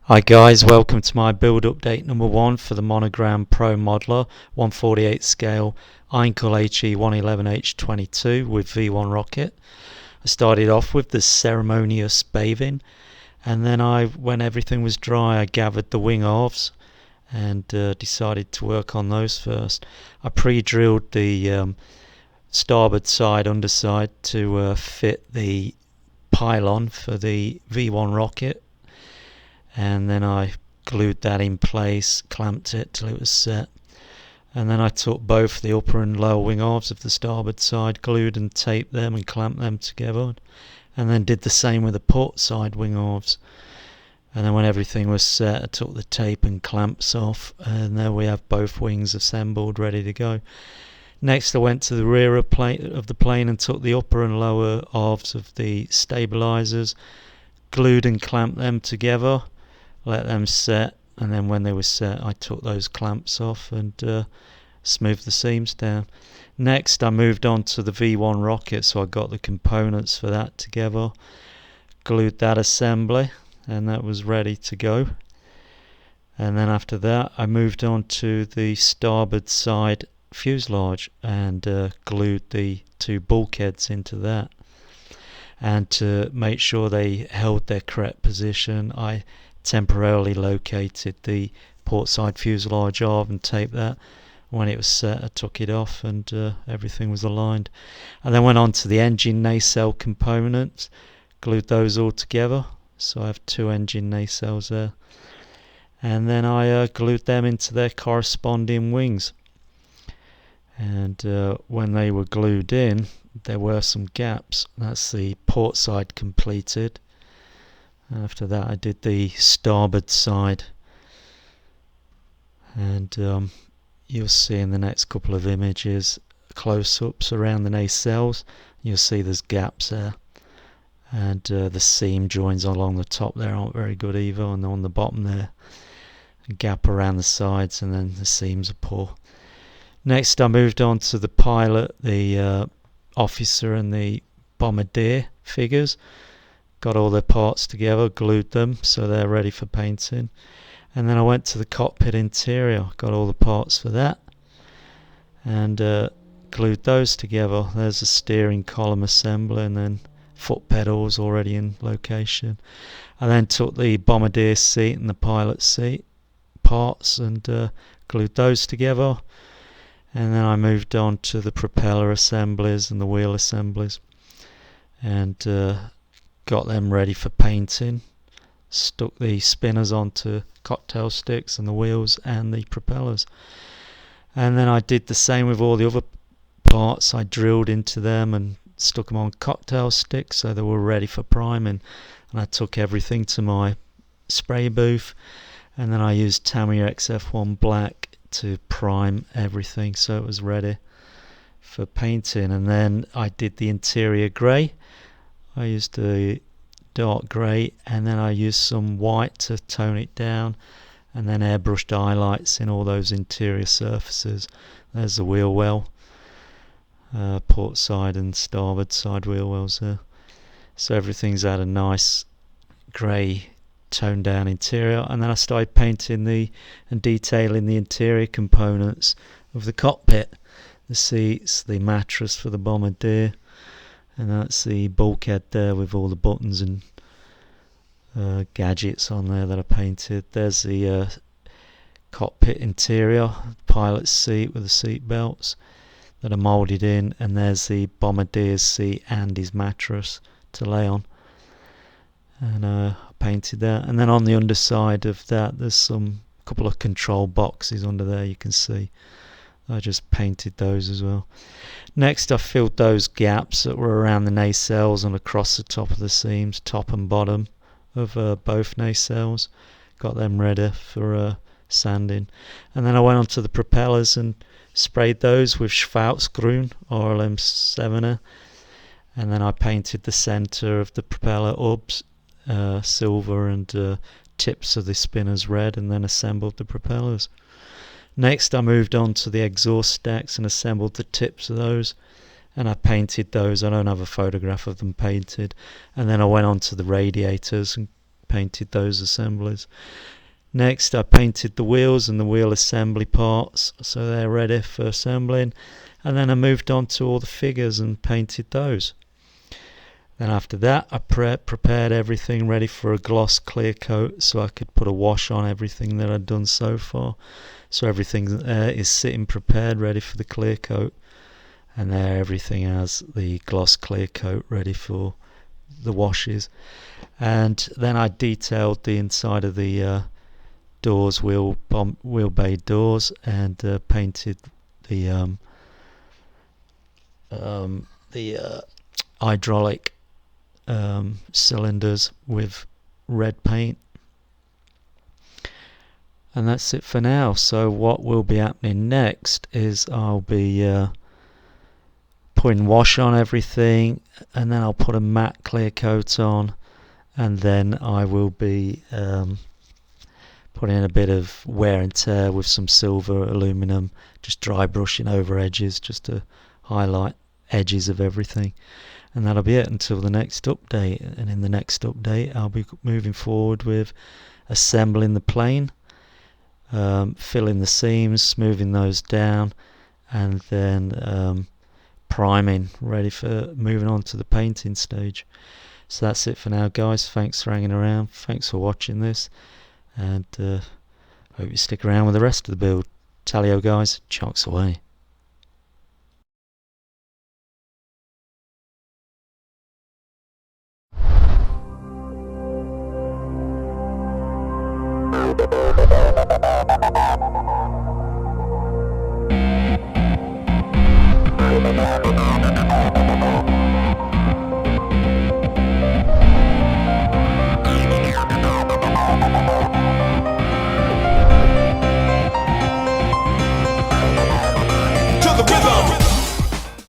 Hi guys, welcome to my build update number 1 for the Monogram Pro-Modeler 148 scale Heinkel He 111H-22 with V1 rocket. I started off with the ceremonious bathing, and then when everything was dry, I gathered the wing halves and decided to work on those first. I pre-drilled the starboard side underside to fit the pylon for the V1 rocket, and then I glued that in place, clamped it till it was set, and then I took both the upper and lower wing halves of the starboard side, glued and taped them and clamped them together, and then did the same with the port side wing halves. And then when everything was set, I took the tape and clamps off, and there we have both wings assembled, ready to go. Next I went to the rear of the plane and took the upper and lower halves of the stabilizers, glued and clamped them together, let them set, and then when they were set I took those clamps off and smoothed the seams down. Next I moved on to the V1 rocket, so I got the components for that together, glued that assembly, and that was ready to go. And then after that I moved on to the starboard side fuselage and glued the two bulkheads into that. And to make sure they held their correct position, I temporarily located the port side fuselage off and taped that. When it was set, I took it off and everything was aligned. And then went on to the engine nacelle components, glued those all together, so I have two engine nacelles there. And then I glued them into their corresponding wings. And when they were glued in, there were some gaps. That's the port side completed. After that I did the starboard side, and you'll see in the next couple of images close-ups around the nacelles. You'll see there's gaps there, and the seam joins along the top there aren't very good either, and on the bottom there a gap around the sides, and then the seams are poor. Next I moved on to the pilot, the officer and the bombardier figures. Got all their parts together, glued them so they're ready for painting. And then I went to the cockpit interior, got all the parts for that, and glued those together. There's a steering column assembly, and then foot pedals already in location. I then took the bombardier seat and the pilot seat parts and glued those together. And then I moved on to the propeller assemblies and the wheel assemblies, and got them ready for painting. Stuck the spinners onto cocktail sticks and the wheels and the propellers. And then I did the same with all the other parts. I drilled into them and stuck them on cocktail sticks so they were ready for priming. And I took everything to my spray booth, and then I used Tamiya XF1 black to prime everything so it was ready for painting. And then I did the interior grey. I used the dark grey, and then I used some white to tone it down, and then airbrushed highlights in all those interior surfaces. There's the wheel well, port side and starboard side wheel wells there. So everything's had a nice grey toned down interior. And then I started painting and detailing the interior components of the cockpit, the seats, the mattress for the bombardier, and that's the bulkhead there with all the buttons and gadgets on there that I painted. There's the cockpit interior, pilot's seat with the seat belts that are moulded in, and there's the bombardier's seat and his mattress to lay on, and I painted that. And then on the underside of that there's couple of control boxes under there, you can see. I just painted those as well. Next I filled those gaps that were around the nacelles and across the top of the seams, top and bottom of both nacelles. Got them ready for sanding. And then I went on to the propellers and sprayed those with Schwarzgrün RLM7er, and then I painted the centre of the propeller hubs silver and tips of the spinners red, and then assembled the propellers. Next I moved on to the exhaust stacks and assembled the tips of those, and I painted those. I don't have a photograph of them painted. And then I went on to the radiators and painted those assemblies. Next I painted the wheels and the wheel assembly parts, so they're ready for assembling, and then I moved on to all the figures and painted those. Then after that I prepared everything ready for a gloss clear coat, so I could put a wash on everything that I'd done so far. So everything is sitting prepared ready for the clear coat, and there everything has the gloss clear coat ready for the washes. And then I detailed the inside of the doors, wheel bay doors, and painted the hydraulic cylinders with red paint. And that's it for now. So what will be happening next is I'll be putting wash on everything, and then I'll put a matte clear coat on, and then I will be putting in a bit of wear and tear with some silver aluminum, just dry brushing over edges just to highlight edges of everything. And that'll be it until the next update. And in the next update I'll be moving forward with assembling the plane, filling the seams, smoothing those down, and then priming, ready for moving on to the painting stage. So that's it for now, guys. Thanks for hanging around, thanks for watching this, and hope you stick around with the rest of the build. Talio, guys, chunks away.